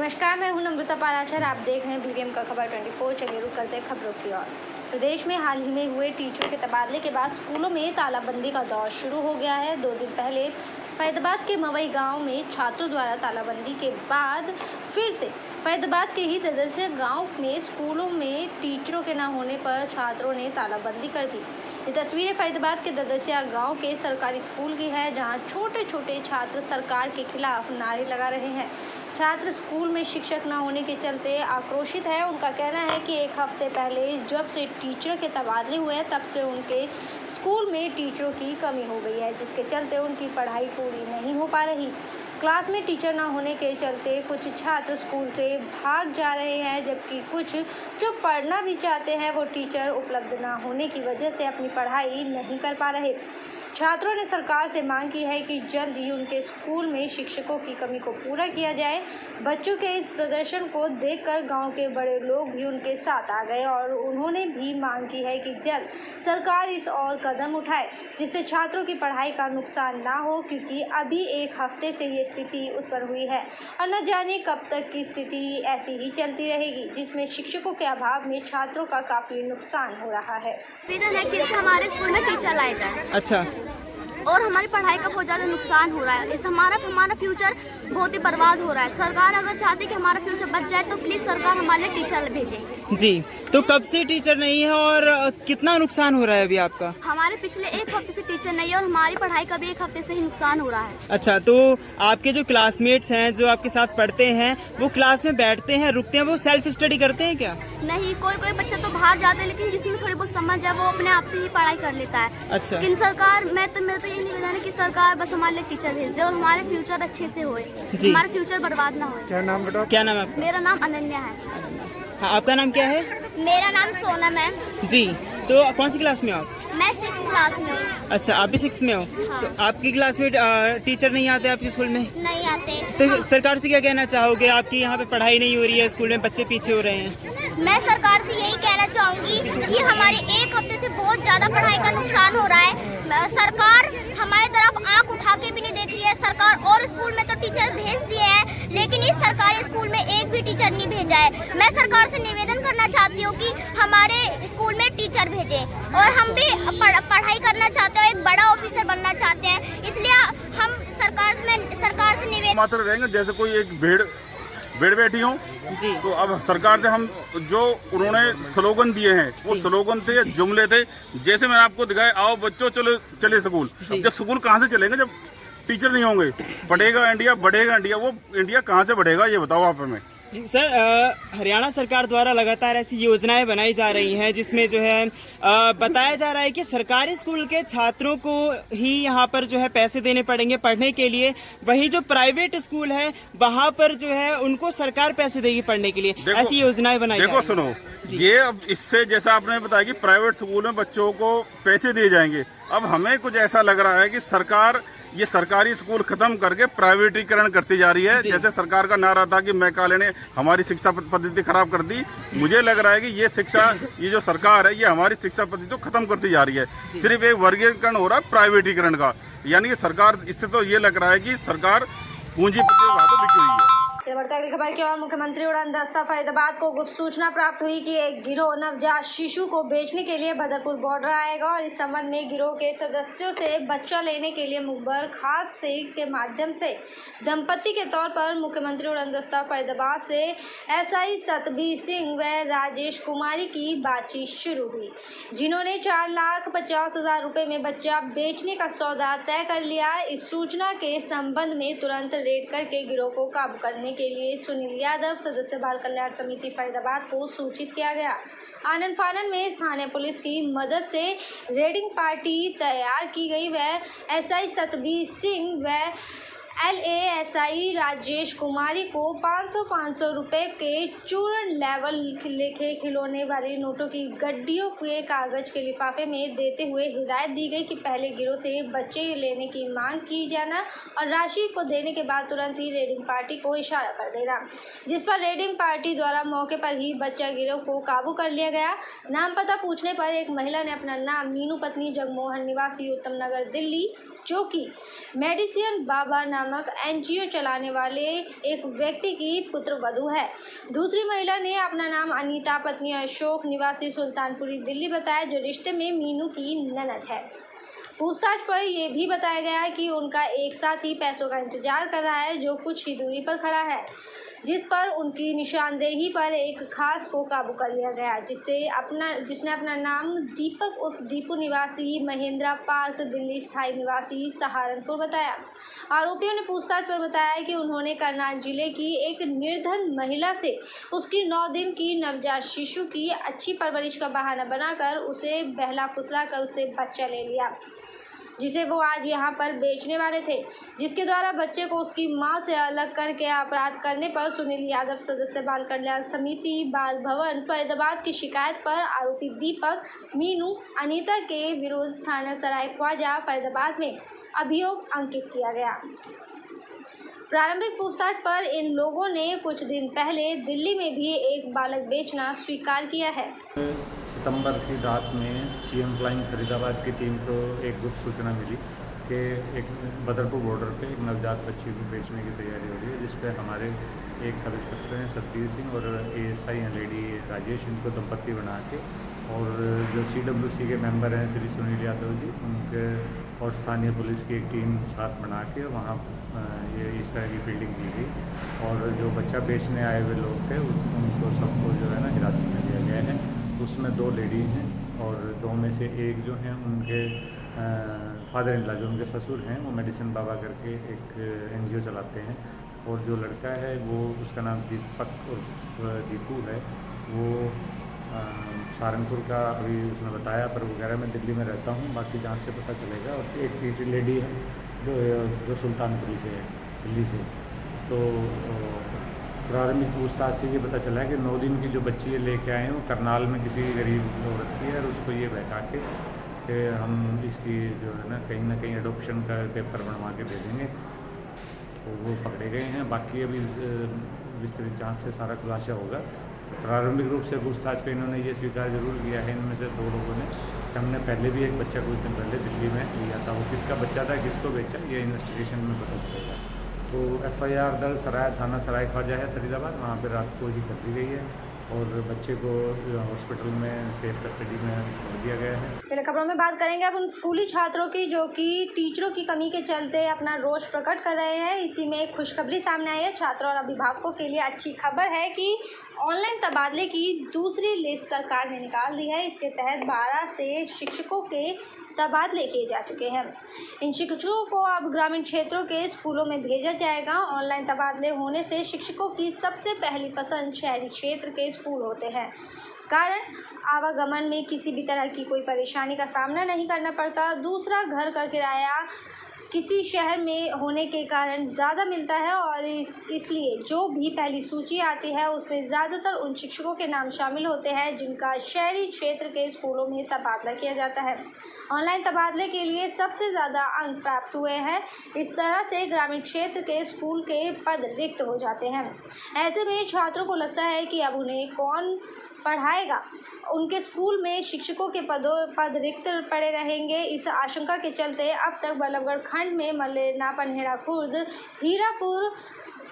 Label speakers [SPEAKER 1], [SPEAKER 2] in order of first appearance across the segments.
[SPEAKER 1] नमस्कार, मैं हूं नम्रता पाराशर। आप देख रहे हैं बीबीएम का खबर 24। चलिए रुक करते हैं खबरों की ओर। प्रदेश में हाल ही में हुए टीचरों के तबादले के बाद स्कूलों में तालाबंदी का दौर शुरू हो गया है। 2 दिन पहले फैजाबाद के मवई गांव में छात्रों द्वारा तालाबंदी के बाद फिर से फैजाबाद के ही ददलसिया गांव में स्कूलों में टीचरों के न होने पर छात्रों ने तालाबंदी कर दी। ये तस्वीरें फैजाबाद के ददलसिया गांव के सरकारी स्कूल की है, जहां छोटे छोटे छात्र सरकार के खिलाफ नारे लगा रहे हैं। छात्र स्कूल में शिक्षक न होने के चलते आक्रोशित है। उनका कहना है कि 1 हफ्ते पहले जब से टीचर के तबादले हुए हैं, तब से उनके स्कूल में टीचरों की कमी हो गई है, जिसके चलते उनकी पढ़ाई पूरी नहीं हो पा रही। क्लास में टीचर न होने के चलते कुछ छात्र स्कूल से भाग जा रहे हैं, जबकि कुछ जो पढ़ना भी चाहते हैं वो टीचर उपलब्ध न होने की वजह से अपनी पढ़ाई नहीं कर पा रहे। छात्रों ने सरकार से मांग की है कि जल्द ही उनके स्कूल में शिक्षकों की कमी को पूरा किया जाए। बच्चों के इस प्रदर्शन को देखकर गांव के बड़े लोग भी उनके साथ आ गए और उन्होंने भी मांग की है कि जल्द सरकार इस और कदम उठाए, जिससे छात्रों की पढ़ाई का नुकसान ना हो, क्योंकि अभी 1 हफ्ते से ये स्थिति उत्पन्न हुई है और न जाने कब तक की स्थिति ऐसी ही चलती रहेगी, जिसमें शिक्षकों के अभाव में छात्रों का काफी नुकसान हो रहा है।
[SPEAKER 2] हमारे स्कूल में टीचर लाए जाए।
[SPEAKER 3] अच्छा।
[SPEAKER 2] और हमारी पढ़ाई का बहुत ज़्यादा नुकसान हो रहा है। इस हमारा फ्यूचर बहुत ही बर्बाद हो रहा है। सरकार अगर चाहती कि हमारा फ्यूचर बच जाए तो प्लीज़ सरकार हमारे लिए टीचर भेजे।
[SPEAKER 3] जी, तो कब से टीचर नहीं है और कितना नुकसान हो रहा है अभी आपका?
[SPEAKER 2] हमारे पिछले 1 हफ्ते से टीचर नहीं है और हमारी पढ़ाई का भी 1 हफ्ते से ही नुकसान हो रहा है।
[SPEAKER 3] अच्छा, तो आपके जो क्लासमेट्स हैं जो आपके साथ पढ़ते हैं वो क्लास में बैठते हैं, रुकते हैं, वो सेल्फ स्टडी करते हैं क्या?
[SPEAKER 2] नहीं, कोई बच्चा तो बाहर जाता है, लेकिन जिसमें थोड़ी बहुत समझ है वो अपने आप से ही पढ़ाई कर लेता है।
[SPEAKER 3] अच्छा।
[SPEAKER 2] लेकिन सरकार, मैं तो ये निवेदन है कि सरकार बस हमारे लिए टीचर भेज दे और हमारे फ्यूचर अच्छे से होए, हमारा फ्यूचर बर्बाद ना हो।
[SPEAKER 3] क्या नाम बेटा? क्या नाम है आपका?
[SPEAKER 2] मेरा नाम अनन्या है।
[SPEAKER 3] हाँ, आपका नाम क्या है?
[SPEAKER 2] मेरा नाम सोनम है।
[SPEAKER 3] जी, तो कौन सी क्लास में आप?
[SPEAKER 2] मैं 6th क्लास में हूँ।
[SPEAKER 3] अच्छा, आप भी 6th में हो?
[SPEAKER 2] हाँ।
[SPEAKER 3] तो आपकी क्लास में टीचर नहीं आते आपके स्कूल में?
[SPEAKER 2] नहीं आते।
[SPEAKER 3] तो सरकार से क्या कहना चाहोगे? आपकी यहाँ पे पढ़ाई नहीं हो रही है, स्कूल में बच्चे पीछे हो रहे हैं।
[SPEAKER 2] मैं सरकार से यही कहना चाहूँगी कि हमारे 1 हफ्ते से बहुत ज़्यादा पढ़ाई का नुकसान हो रहा है। सरकार हमारे तरफ आंख उठा के भी नहीं देख रही है। सरकार और स्कूल में तो टीचर भेज दिए हैं, लेकिन इस सरकारी स्कूल में एक भी टीचर नहीं भेजा है। मैं सरकार से निवेदन करना चाहती हूँ कि हमारे स्कूल में टीचर भेजें और हम भी पढ़ाई करना चाहते हैं, एक बड़ा ऑफिसर बनना चाहते हैं। इसलिए हम सरकार से निवेदन
[SPEAKER 4] मात्र रहेंगे जैसे कोई एक भेड़ बैठी हो
[SPEAKER 3] जी।
[SPEAKER 4] तो अब सरकार से हम जो उन्होंने स्लोगन दिए हैं वो स्लोगन थे, जुमले थे। जैसे मैंने आपको दिखाया, आओ बच्चों चले स्कूल। जब स्कूल कहाँ से चलेंगे जब टीचर नहीं होंगे? बढ़ेगा इंडिया, बढ़ेगा इंडिया, वो इंडिया कहाँ से बढ़ेगा ये बताओ आप हमें।
[SPEAKER 3] जी सर, हरियाणा सरकार द्वारा लगातार ऐसी योजनाएं बनाई जा रही हैं जिसमें जो है बताया जा रहा है कि सरकारी स्कूल के छात्रों को ही यहाँ पर जो है पैसे देने पड़ेंगे पढ़ने के लिए, वही जो प्राइवेट स्कूल है वहाँ पर जो है उनको सरकार पैसे देगी पढ़ने के लिए। ऐसी योजनाएं बनाई जा रही हैं।
[SPEAKER 4] सुनो, ये अब इससे जैसा आपने बताया कि प्राइवेट स्कूल में बच्चों को पैसे दिए जाएंगे, अब हमें कुछ ऐसा लग रहा है कि सरकार ये सरकारी स्कूल खत्म करके प्राइवेटीकरण करती जा रही है। जैसे सरकार का नारा था कि मैकाले ने हमारी शिक्षा पद्धति खराब कर दी, मुझे लग रहा है कि ये जो सरकार है ये हमारी शिक्षा पद्धति को खत्म करती जा रही है। सिर्फ एक वर्गीकरण हो रहा है प्राइवेटीकरण का, यानी कि सरकार, इससे तो ये लग रहा है कि सरकार पूंजीपति के हाथों बिकी हुई है।
[SPEAKER 1] बढ़ते अगली खबर की ओर। मुख्यमंत्री उड़ान दस्ता फैजाबाद को गुप्त सूचना प्राप्त हुई कि एक गिरोह नवजात शिशु को बेचने के लिए बदरपुर बॉर्डर आएगा और इस संबंध में गिरोह के सदस्यों से बच्चा लेने के लिए मुखबर खास से के माध्यम से दंपति के तौर पर मुख्यमंत्री उड़ान दस्ता फैजाबाद से एसआई सतबीर सिंह व राजेश कुमारी की बातचीत शुरू हुई, जिन्होंने 4,50,000 रुपए में बच्चा बेचने का सौदा तय कर लिया। इस सूचना के संबंध में तुरंत रेड करके गिरोह को काबू करने के लिए सुनील यादव, सदस्य बाल कल्याण समिति फैजाबाद को सूचित किया गया। आनन फानन में स्थानीय पुलिस की मदद से रेडिंग पार्टी तैयार की गई व एसआई सतबीर सिंह व LASI राजेश कुमारी को 500 रुपए के चूर्ण लेवल लिखे खिलौने वाली नोटों की गड्डियों के कागज के लिफाफे में देते हुए हिदायत दी गई कि पहले गिरोह से बच्चे लेने की मांग की जाना और राशि को देने के बाद तुरंत ही रेडिंग पार्टी को इशारा कर देना, जिस पर रेडिंग पार्टी द्वारा मौके पर ही बच्चा गिरोह को काबू कर लिया गया। नाम पता पूछने पर एक महिला ने अपना नाम मीनू पत्नी जगमोहन निवासी उत्तम नगर दिल्ली जो कि मेडिसिन बाबा नामक एनजीओ चलाने वाले एक व्यक्ति की पुत्रवधू है। दूसरी महिला ने अपना नाम अनीता पत्नी अशोक निवासी सुल्तानपुरी दिल्ली बताया, जो रिश्ते में मीनू की ननद है। पूछताछ पर यह भी बताया गया कि उनका एक साथी पैसों का इंतजार कर रहा है, जो कुछ ही दूरी पर खड़ा है, जिस पर उनकी निशानदेही पर एक खास को काबू कर लिया गया, जिसने अपना नाम दीपक उर्फ दीपू निवासी महेंद्रा पार्क दिल्ली स्थायी निवासी सहारनपुर बताया। आरोपियों ने पूछताछ पर बताया कि उन्होंने करनाल जिले की एक निर्धन महिला से उसकी 9 दिन की नवजात शिशु की अच्छी परवरिश का बहाना बनाकर उसे बहला फुसला कर उससे बच्चा ले लिया, जिसे वो आज यहाँ पर बेचने वाले थे, जिसके द्वारा बच्चे को उसकी मां से अलग करके अपराध करने पर सुनील यादव सदस्य बाल कल्याण समिति बाल भवन फैजाबाद की शिकायत पर आरोपी दीपक मीनू अनीता के विरुद्ध थाना सराय ख्वाजा फैजाबाद में अभियोग अंकित किया गया। प्रारंभिक पूछताछ पर इन लोगों ने कुछ दिन पहले दिल्ली में भी एक बालक बेचना स्वीकार किया है।
[SPEAKER 5] सितंबर की रात में सीएम फ्लाइंग फरीदाबाद की टीम को एक गुप्त सूचना मिली कि एक बदरपुर बॉर्डर पे एक नवजात बच्ची को बेचने की तैयारी हो रही है, जिस पे हमारे एक सब इंस्पेक्टर हैं सतबीर सिंह और एएसआई हैं लेडी राजेश, इनको दंपत्ति बना के और जो CWC के मेंबर हैं श्री सुनील यादव जी, उनके और स्थानीय पुलिस की एक टीम साथ बना के वहाँ ये इस तरह की फील्डिंग की गई और जो बच्चा बेचने आए हुए लोग थे उनको सबको जो है ना हिरासत में लिया गया है। उसमें 2 लेडीज़ हैं और 2 में से एक जो हैं उनके फादर इन लॉ जो उनके ससुर हैं वो मेडिसिन बाबा करके एक NGO चलाते हैं और जो लड़का है वो उसका नाम दीपक और दीपू है, वो सहारनपुर का अभी उसने बताया, पर वगैरह मैं दिल्ली में रहता हूँ, बाकी जांच से पता चलेगा। और एक तीसरी लेडी है जो सुल्तानपुरी से है दिल्ली से। तो प्रारंभिक पूछताछ से ये पता चला है कि 9 दिन की जो बच्ची लेके आए हैं वो करनाल में किसी गरीब औरत की है और उसको ये बहका के कि हम इसकी जो है ना कहीं एडॉप्शन का पेपर बनवा के दे देंगे, तो वो पकड़े गए हैं। बाकी अभी विस्तृत जांच से सारा खुलासा होगा। प्रारंभिक रूप से पूछताछ पे इन्होंने ये स्वीकार जरूर किया है इनमें से 2 लोगों ने कि हमने पहले भी एक बच्चा कुछ दिन पहले दिल्ली में लिया था, वो किसका बच्चा था किसको बेचा ये इन्वेस्टिगेशन में पता चलेगा। तो FIR दर्ज सराय थाना सराय ख्वाजा है फरीदाबाद, वहाँ पर रात को ही कर दी गई है और बच्चे को हॉस्पिटल में सेफ कस्टडी में छोड़ दिया गया है।
[SPEAKER 1] चलिए खबरों में बात करेंगे अब उन स्कूली छात्रों की जो कि टीचरों की कमी के चलते अपना रोष प्रकट कर रहे हैं। इसी में एक खुशखबरी सामने आई है। छात्रों और अभिभावकों के लिए अच्छी खबर है कि ऑनलाइन तबादले की दूसरी लिस्ट सरकार ने निकाल दी है। इसके तहत 12 से शिक्षकों के तबादले किए जा चुके हैं। इन शिक्षकों को अब ग्रामीण क्षेत्रों के स्कूलों में भेजा जाएगा। ऑनलाइन तबादले होने से शिक्षकों की सबसे पहली पसंद शहरी क्षेत्र के स्कूल होते हैं, कारण आवागमन में किसी भी तरह की कोई परेशानी का सामना नहीं करना पड़ता। दूसरा, घर का किराया किसी शहर में होने के कारण ज़्यादा मिलता है और इसलिए जो भी पहली सूची आती है उसमें ज़्यादातर उन शिक्षकों के नाम शामिल होते हैं जिनका शहरी क्षेत्र के स्कूलों में तबादला किया जाता है। ऑनलाइन तबादले के लिए सबसे ज़्यादा अंक प्राप्त हुए हैं। इस तरह से ग्रामीण क्षेत्र के स्कूल के पद रिक्त हो जाते हैं। ऐसे में छात्रों को लगता है कि अब उन्हें कौन पढ़ाएगा, उनके स्कूल में शिक्षकों के पद रिक्त पड़े रहेंगे। इस आशंका के चलते अब तक बल्लभगढ़ खंड में मलेरना, पन्हेड़ा खुर्द, हीरापुर,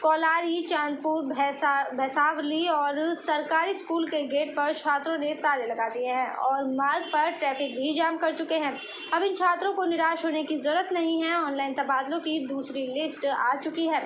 [SPEAKER 1] कोलारी, चांदपुर, भैसावली और सरकारी स्कूल के गेट पर छात्रों ने ताले लगा दिए हैं और मार्ग पर ट्रैफिक भी जाम कर चुके हैं। अब इन छात्रों को निराश होने की जरूरत नहीं है। ऑनलाइन तबादलों की दूसरी लिस्ट आ चुकी है।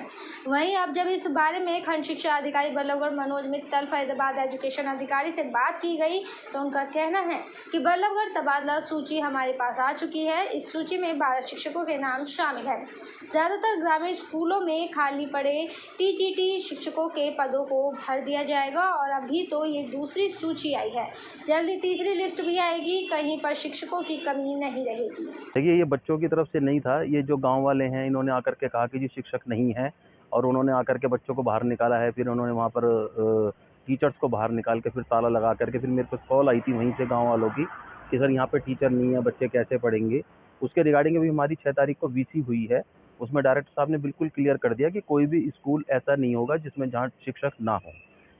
[SPEAKER 1] वहीं अब जब इस बारे में खंड शिक्षा अधिकारी बल्लभगढ़ मनोज मित्तल फैजाबाद एजुकेशन अधिकारी से बात की गई तो उनका कहना है कि बल्लभगढ़ तबादला सूची हमारे पास आ चुकी है। इस सूची में 12 शिक्षकों के नाम शामिल है। ज़्यादातर ग्रामीण स्कूलों में खाली पड़े TGT शिक्षकों के पदों को भर दिया जाएगा और अभी तो ये दूसरी सूची आई है, जल्दी तीसरी लिस्ट भी आएगी। कहीं पर शिक्षकों की कमी नहीं रहेगी।
[SPEAKER 6] देखिए, ये बच्चों की तरफ से नहीं था, ये जो गांव वाले हैं इन्होंने आकर के कहा कि जी शिक्षक नहीं है और उन्होंने आकर के बच्चों को बाहर निकाला है। फिर उन्होंने वहाँ पर टीचर्स को बाहर निकाल के फिर ताला लगा करके फिर मेरे पास कॉल आई थी वहीं से गाँव वालों की कि सर यहाँ पे टीचर नहीं है, बच्चे कैसे पढ़ेंगे। उसके रिगार्डिंग अभी हमारी 6 तारीख को VC हुई है, उसमें डायरेक्टर साहब ने बिल्कुल क्लियर कर दिया कि कोई भी स्कूल ऐसा नहीं होगा जिसमें जहाँ शिक्षक ना हो।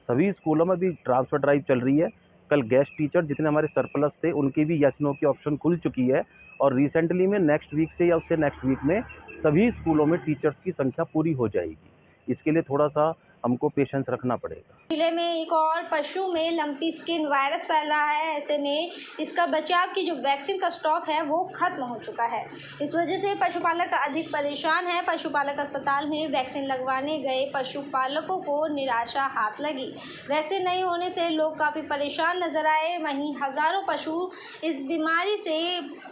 [SPEAKER 6] सभी स्कूलों में भी ट्रांसफर ड्राइव चल रही है। कल गेस्ट टीचर जितने हमारे सरप्लस थे उनकी भी यस नो की ऑप्शन खुल चुकी है और रिसेंटली में नेक्स्ट वीक से या उससे नेक्स्ट वीक में सभी स्कूलों में टीचर्स की संख्या पूरी हो जाएगी। इसके लिए थोड़ा सा हमको पेशेंस रखना पड़ेगा।
[SPEAKER 1] जिले में एक और पशु में लंपी स्किन वायरस फैल रहा है। ऐसे में इसका बचाव की जो वैक्सीन का स्टॉक है वो खत्म हो चुका है। इस वजह से पशुपालक अधिक परेशान है। पशुपालक अस्पताल में वैक्सीन लगवाने गए पशुपालकों को निराशा हाथ लगी। वैक्सीन नहीं होने से लोग काफ़ी परेशान नजर आए। वहीं हज़ारों पशु इस बीमारी से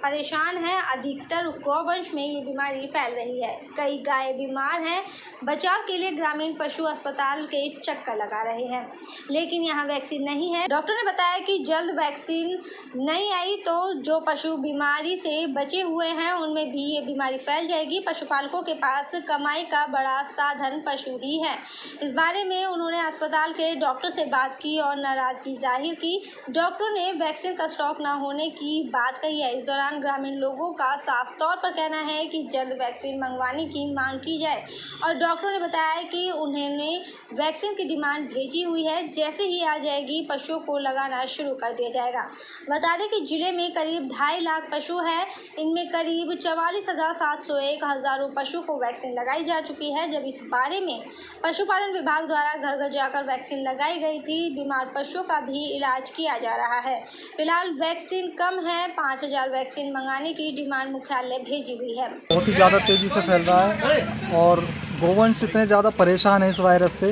[SPEAKER 1] परेशान हैं। अधिकतर गौवंश में ये बीमारी फैल रही है। कई गाय बीमार हैं। बचाव के लिए ग्रामीण पशु अस्पताल के चक्कर लगा रहे हैं, लेकिन यहाँ वैक्सीन नहीं है। डॉक्टर ने बताया कि जल्द वैक्सीन नहीं आई तो जो पशु बीमारी से बचे हुए हैं उनमें भी ये बीमारी फैल जाएगी। पशुपालकों के पास कमाई का बड़ा साधन पशु ही है। इस बारे में उन्होंने अस्पताल के डॉक्टर से बात की और नाराजगी जाहिर की। डॉक्टरों ने वैक्सीन का स्टॉक न होने की बात कही है। इस दौरान ग्रामीण लोगों का साफ तौर पर कहना है कि जल्द वैक्सीन मंगवाने की मांग की जाए और डॉक्टरों ने बताया कि उन्होंने वैक्सीन की डिमांड भेजी हुई है। जैसे ही आ जाएगी पशुओं को लगाना शुरू कर दिया जाएगा। बता दें कि जिले में करीब 2.5 लाख पशु हैं। इनमें करीब 44,701 हज़ारों पशु को वैक्सीन लगाई जा चुकी है। जब इस बारे में पशुपालन विभाग द्वारा घर घर जाकर वैक्सीन लगाई गई थी। बीमार पशुओं का भी इलाज किया जा रहा है। फिलहाल वैक्सीन कम है। 5,000 वैक्सीन मंगाने की डिमांड मुख्यालय भेजी हुई है।
[SPEAKER 7] बहुत ही ज़्यादा तेज़ी से फैल रहा है और गोवंश इतने ज़्यादा परेशान है इस वायरस से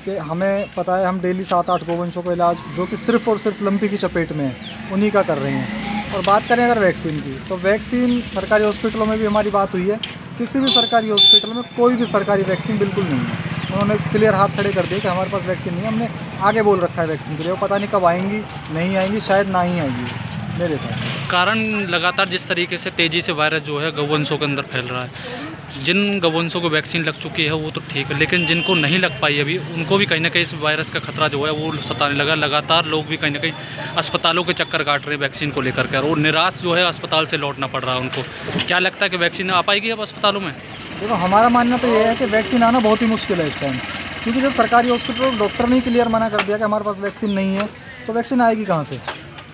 [SPEAKER 7] कि हमें पता है हम डेली 7-8 गोवंशों का इलाज जो कि सिर्फ और सिर्फ लंपी की चपेट में है उन्हीं का कर रहे हैं। और बात करें अगर वैक्सीन की तो वैक्सीन सरकारी हॉस्पिटलों में भी हमारी बात हुई है। किसी भी सरकारी हॉस्पिटल में कोई भी सरकारी वैक्सीन बिल्कुल नहीं है। उन्होंने क्लियर हाथ खड़े कर दिए कि हमारे पास वैक्सीन नहीं है। हमने आगे बोल रखा है वैक्सीन के लिए, वो पता नहीं कब आएंगी, नहीं आएंगी, शायद ना ही आएंगी मेरे साथ।
[SPEAKER 8] कारण लगातार जिस तरीके से तेज़ी से वायरस जो है गौवंशों के अंदर फैल रहा है, जिन गौवंशों को वैक्सीन लग चुकी है वो तो ठीक है, लेकिन जिनको नहीं लग पाई अभी उनको भी कहीं ना कहीं इस वायरस का खतरा जो है वो सताने लगा। लगातार लोग भी कहीं ना कहीं अस्पतालों के चक्कर काट रहे हैं वैक्सीन को लेकर के और निराश जो है अस्पताल से लौटना पड़ रहा है उनको। क्या लगता है कि वैक्सीन आ पाएगी अब अस्पतालों में?
[SPEAKER 7] देखो हमारा मानना तो ये है कि वैक्सीन आना बहुत ही मुश्किल है इस टाइम, क्योंकि जब सरकारी हॉस्पिटल डॉक्टर ने क्लियर मना कर दिया कि हमारे पास वैक्सीन नहीं है तो वैक्सीन आएगी कहाँ से।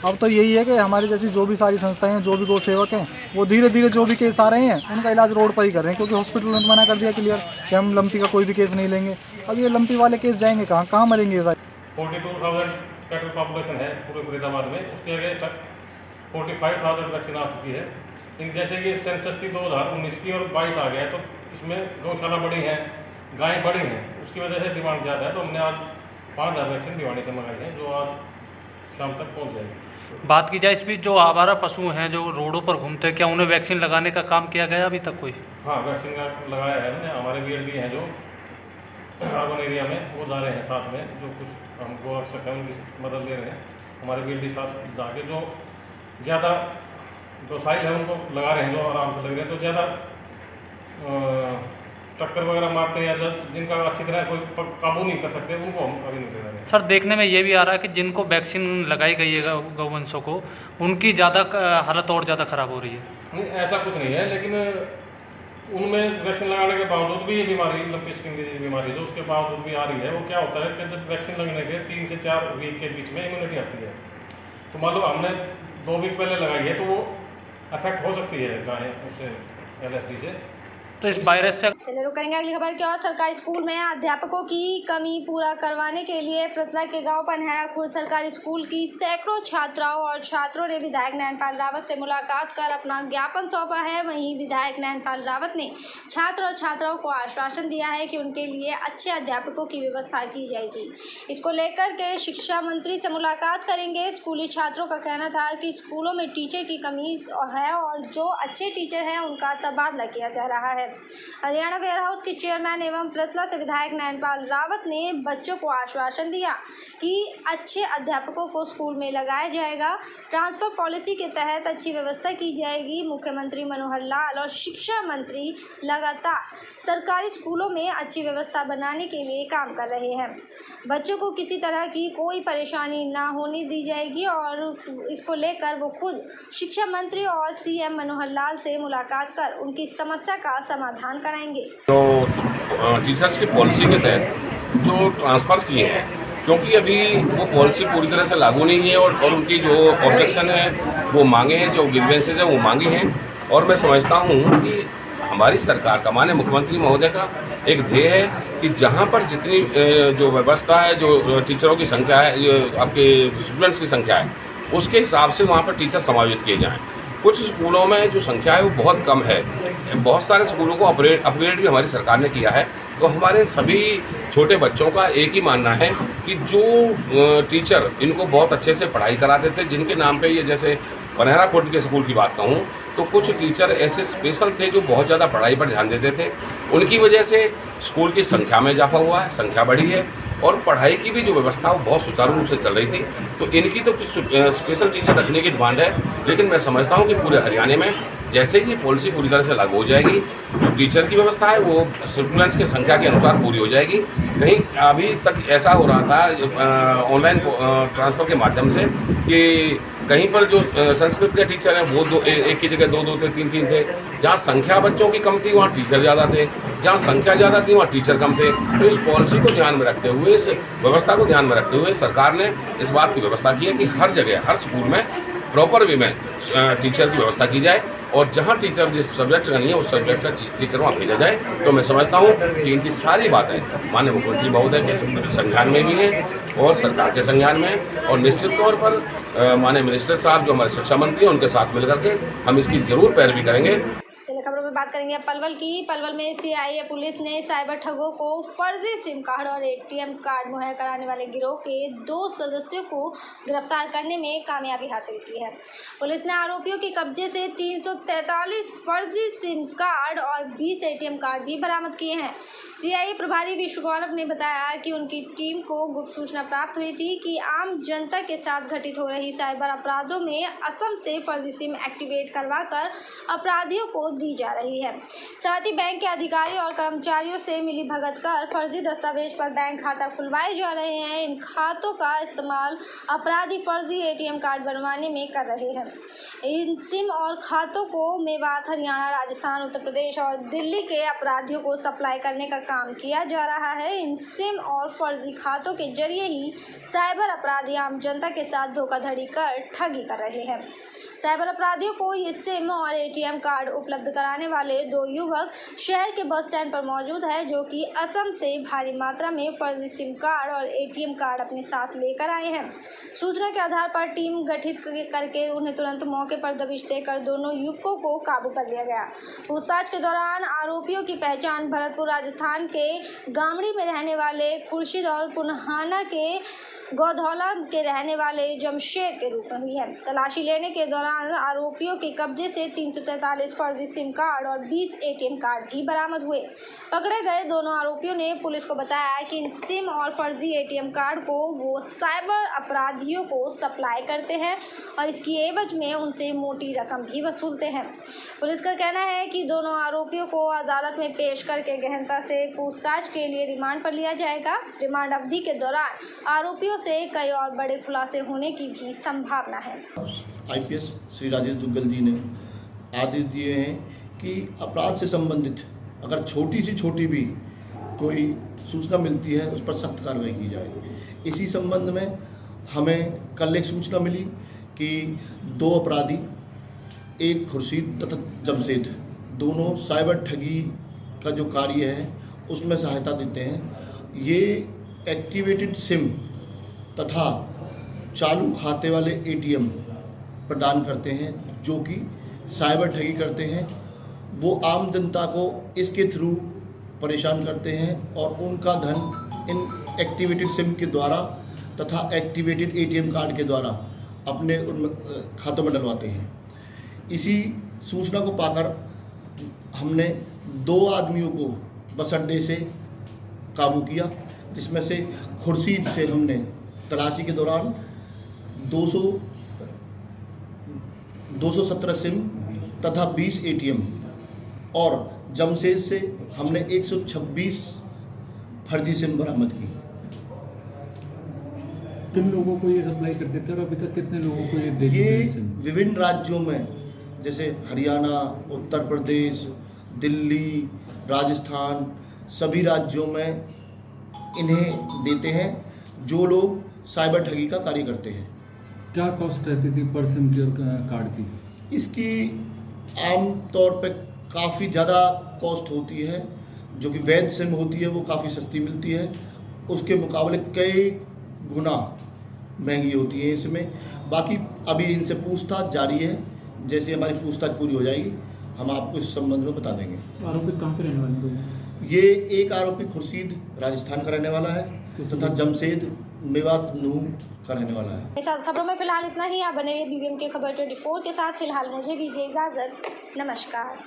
[SPEAKER 7] अब तो यही है कि हमारी जैसी जो भी सारी संस्थाएं हैं, जो भी गौ सेवक हैं, वो धीरे धीरे जो भी केस आ रहे हैं उनका इलाज रोड पर ही कर रहे हैं, क्योंकि हॉस्पिटल ने मना कर दिया क्लियर कि हम लंपी का कोई भी केस नहीं लेंगे। अब ये लंपी वाले केस जाएंगे कहाँ, कहाँ मरेंगे?
[SPEAKER 9] 42,000 कैटल पॉपुलेशन है पूरे फरीदाबाद में। उसके अगेंस्ट 45,000 वैक्सीन आ चुकी है। इन जैसे कि सेंसस थी 2019 की और 22 आ गया है, तो इसमें गौशाला बड़ी हैं, गायें बड़ी हैं, उसकी वजह से डिमांड ज़्यादा है। तो हमने आज 5,000 वैक्सीन भिवानी से मंगाई है, जो आज शाम तक पहुँच जाएगी।
[SPEAKER 8] बात की जाए इस बीच जो आवारा पशु हैं जो रोडों पर घूमते हैं, क्या उन्हें वैक्सीन लगाने का काम किया गया अभी तक कोई?
[SPEAKER 9] हाँ, वैक्सीन लगाया है हमने। हमारे BLD हैं जो अर्बन एरिया में, वो जा रहे हैं साथ में। जो कुछ हम गो रक्षक हैं उनकी मदद ले रहे हैं। हमारे BLD साथ जाके जो ज़्यादा डोसाइल है उनको लगा रहे हैं, जो आराम से लग रहे हैं। तो ज़्यादा टक्कर वगैरह मारते हैं या जिनका अच्छी तरह कोई काबू नहीं कर सकते उनको हम अभी नहीं ले रहे हैं।
[SPEAKER 8] सर, देखने में ये भी आ रहा है कि जिनको वैक्सीन लगाई गई है गौवंशों को, उनकी ज़्यादा हालत और ज़्यादा ख़राब हो रही है।
[SPEAKER 9] नहीं, ऐसा कुछ नहीं है, लेकिन उनमें वैक्सीन लगाने के बावजूद भी ये बीमारी लंपी स्किन डिजीज बीमारी जो उसके बावजूद भी आ रही है। वो क्या होता है कि जब वैक्सीन लगने के 3 से 4 वीक के बीच में इम्यूनिटी आती है, तो मान लो हमने 2 वीक पहले लगाई है तो वो अफेक्ट हो सकती है गाय उससे, LSD से।
[SPEAKER 8] तो इस वायरस से
[SPEAKER 1] चलिए रुक करेंगे अगली खबर की ओर। सरकारी स्कूल में अध्यापकों की कमी पूरा करवाने के लिए पृथला के गांव पनहेड़ा खुर्द सरकारी स्कूल की सैकड़ों छात्राओं और छात्रों ने विधायक नैनपाल रावत से मुलाकात कर अपना ज्ञापन सौंपा है। वहीं विधायक नैनपाल रावत ने छात्र और छात्राओं को आश्वासन दिया है कि उनके लिए अच्छे अध्यापकों की व्यवस्था की जाएगी। इसको लेकर के शिक्षा मंत्री से मुलाकात करेंगे। स्कूली छात्रों का कहना था कि स्कूलों में टीचर की कमी है और जो अच्छे टीचर हैं उनका तबादला किया जा रहा है। हरियाणा वेयर हाउस के चेयरमैन एवं पृथला से विधायक नैनपाल रावत ने बच्चों को आश्वासन दिया कि अच्छे अध्यापकों को स्कूल में लगाया जाएगा। ट्रांसफर पॉलिसी के तहत अच्छी व्यवस्था की जाएगी। मुख्यमंत्री मनोहर लाल और शिक्षा मंत्री लगातार सरकारी स्कूलों में अच्छी व्यवस्था बनाने के लिए काम कर रहे हैं। बच्चों को किसी तरह की कोई परेशानी ना होने दी जाएगी और इसको लेकर वो खुद शिक्षा मंत्री और CM मनोहर लाल से मुलाकात कर उनकी समस्या का समाधान कराएंगे।
[SPEAKER 10] तो टीचर्स की पॉलिसी के तहत जो ट्रांसफ़र किए हैं क्योंकि अभी वो पॉलिसी पूरी तरह से लागू नहीं है और उनकी जो ऑब्जेक्शन है वो मांगे हैं, जो ग्रीवेंसेस हैं वो मांगे हैं। और मैं समझता हूँ कि हमारी सरकार का, माननीय मुख्यमंत्री महोदय का एक ध्येय है कि जहाँ पर जितनी जो व्यवस्था है, जो टीचरों की संख्या है, आपके स्टूडेंट्स की संख्या है, उसके हिसाब से वहाँ पर टीचर समायोजित किए जाएँ। कुछ स्कूलों में जो संख्या है वो बहुत कम है। बहुत सारे स्कूलों को अपग्रेड भी हमारी सरकार ने किया है। तो हमारे सभी छोटे बच्चों का एक ही मानना है कि जो टीचर इनको बहुत अच्छे से पढ़ाई कराते थे, जिनके नाम पे ये, जैसे पनहरा खुर्द के स्कूल की बात कहूँ तो कुछ टीचर ऐसे स्पेशल थे जो बहुत ज़्यादा पढ़ाई पर ध्यान देते थे, उनकी वजह से स्कूल की संख्या में इजाफा हुआ है, संख्या बढ़ी है और पढ़ाई की भी जो व्यवस्था वो बहुत सुचारू रूप से चल रही थी। तो इनकी तो कुछ स्पेशल टीचर रखने की डिमांड है, लेकिन मैं समझता हूँ कि पूरे हरियाणा में जैसे ही ये पॉलिसी पूरी तरह से लागू हो जाएगी, जो टीचर की व्यवस्था है वो स्टूडेंट्स की संख्या के अनुसार पूरी हो जाएगी। कहीं अभी तक ऐसा हो रहा था ऑनलाइन ट्रांसफ़र के माध्यम से कि कहीं पर जो संस्कृत के टीचर हैं वो एक की जगह दो थे, तीन थे। जहाँ संख्या बच्चों की कम थी वहाँ टीचर ज़्यादा थे, जहाँ संख्या ज़्यादा थी वहाँ टीचर कम थे। तो इस पॉलिसी को ध्यान में रखते हुए, इस व्यवस्था को ध्यान में रखते हुए सरकार ने इस बात की व्यवस्था की है कि हर जगह, हर स्कूल में प्रॉपर वे में टीचर की व्यवस्था की जाए और जहाँ टीचर जिस सब्जेक्ट का नहीं है उस सब्जेक्ट का टीचर वहाँ भेजा जाए। तो मैं समझता हूँ कि इनकी सारी बातें माननीय मुख्यमंत्री महोदय के संज्ञान में भी हैं और सरकार के संज्ञान में, और निश्चित तौर पर माननीय मिनिस्टर साहब जो हमारे शिक्षा मंत्री हैं उनके साथ मिलकर के हम इसकी जरूर पैरवी करेंगे।
[SPEAKER 1] चलिए खबरों में बात करेंगे पलवल की। पलवल में सीआईए पुलिस ने साइबर ठगों को फर्जी सिम कार्ड और एटीएम कार्ड मुहैया कराने वाले गिरोह के 2 सदस्यों को गिरफ्तार करने में कामयाबी हासिल की है। पुलिस ने आरोपियों के कब्जे से 343 फर्जी सिम कार्ड और 20 एटीएम कार्ड भी बरामद किए हैं। सीआईए प्रभारी विश्व गौरव ने बताया कि उनकी टीम को गुप्त सूचना प्राप्त हुई थी कि आम जनता के साथ घटित हो रही साइबर अपराधों में असम से फर्जी सिम एक्टिवेट करवाकर अपराधियों को दी जा रही है। साथ ही बैंक के अधिकारियों और कर्मचारियों से मिली भगत कर फर्जी दस्तावेज पर बैंक खाता खुलवाए जा रहे हैं। इन खातों का इस्तेमाल अपराधी फर्जी एटीएम कार्ड बनवाने में कर रहे हैं। इन सिम और खातों को मेवात, हरियाणा, राजस्थान, उत्तर प्रदेश और दिल्ली के अपराधियों को सप्लाई करने का काम किया जा रहा है। इन सिम और फर्जी खातों के जरिए ही साइबर अपराधी आम जनता के साथ धोखाधड़ी कर ठगी कर रहे हैं। साइबर अपराधियों को ये सिम और एटीएम कार्ड उपलब्ध कराने वाले 2 युवक शहर के बस स्टैंड पर मौजूद है, जो कि असम से भारी मात्रा में फर्जी सिम कार्ड और एटीएम कार्ड अपने साथ लेकर आए हैं। सूचना के आधार पर टीम गठित करके उन्हें तुरंत मौके पर दबिश देकर दोनों युवकों को काबू कर लिया गया। पूछताछ के दौरान आरोपियों की पहचान भरतपुर राजस्थान के गामड़ी में रहने वाले खुर्शीद और पुनहाना के गौधौला के रहने वाले जमशेद के रूप में हुई है। तलाशी लेने के दौरान आरोपियों के कब्जे से 343 फर्जी सिम कार्ड और 20 एटीएम कार्ड भी बरामद हुए। पकड़े गए दोनों आरोपियों ने पुलिस को बताया कि इन सिम और फर्जी एटीएम कार्ड को वो साइबर अपराधियों को सप्लाई करते हैं और इसकी एवज में उनसे मोटी रकम भी वसूलते हैं। पुलिस का कहना है कि दोनों आरोपियों को अदालत में पेश करके गहनता से पूछताछ के लिए रिमांड पर लिया जाएगा। रिमांड अवधि के दौरान आरोपियों से कई और बड़े खुलासे होने की भी संभावना है।
[SPEAKER 11] आईपीएस श्री राजेश दुग्गल जी ने आदेश दिए हैं कि अपराध से संबंधित अगर छोटी से छोटी भी कोई सूचना मिलती है उस पर सख्त कार्रवाई की जाए। इसी संबंध में हमें कल एक सूचना मिली कि 2 अपराधी, एक खुर्शीद तथा जमशेद, दोनों साइबर ठगी का जो कार्य है उसमें सहायता देते हैं। ये एक्टिवेटेड सिम तथा चालू खाते वाले एटीएम प्रदान करते हैं जो कि साइबर ठगी करते हैं। वो आम जनता को इसके थ्रू परेशान करते हैं और उनका धन इन एक्टिवेटेड सिम के द्वारा तथा एक्टिवेटेड एटीएम कार्ड के द्वारा अपने खातों में डलवाते हैं। इसी सूचना को पाकर हमने 2 आदमियों को बस अड्डे से काबू किया, जिसमें से खुर्शीद से हमने तलाशी के दौरान 217 सिम तथा 20 एटीएम और जमशेद से हमने 126 फर्जी सिम बरामद की।
[SPEAKER 12] किन लोगों को ये सप्लाई करते थे और अभी तक कितने लोगों को ये दे चुके हैं?
[SPEAKER 11] विभिन्न राज्यों में जैसे हरियाणा, उत्तर प्रदेश, दिल्ली, राजस्थान, सभी राज्यों में इन्हें देते हैं जो लोग साइबर ठगी का कार्य करते हैं।
[SPEAKER 12] क्या कॉस्ट रहती थी पर सिम की और कार्ड की?
[SPEAKER 11] इसकी आम तौर पे काफ़ी ज़्यादा कॉस्ट होती है। जो कि वैध सिम होती है वो काफ़ी सस्ती मिलती है, उसके मुकाबले कई गुना महंगी होती है इसमें। बाकी अभी इनसे पूछताछ जारी है, जैसे हमारी पूछताछ पूरी हो जाएगी हम आपको इस संबंध में बता देंगे।
[SPEAKER 12] आरोपित कहाँ पे रहने वाले?
[SPEAKER 11] ये एक आरोपी खुर्शीद राजस्थान का रहने वाला है तथा जमशेद मेवात नूह का रहने वाला है।
[SPEAKER 1] इस साथ खबरों में फिलहाल इतना ही। आप बने रहिए BVM के खबर 24 के साथ। फिलहाल मुझे दीजिए इजाजत। नमस्कार।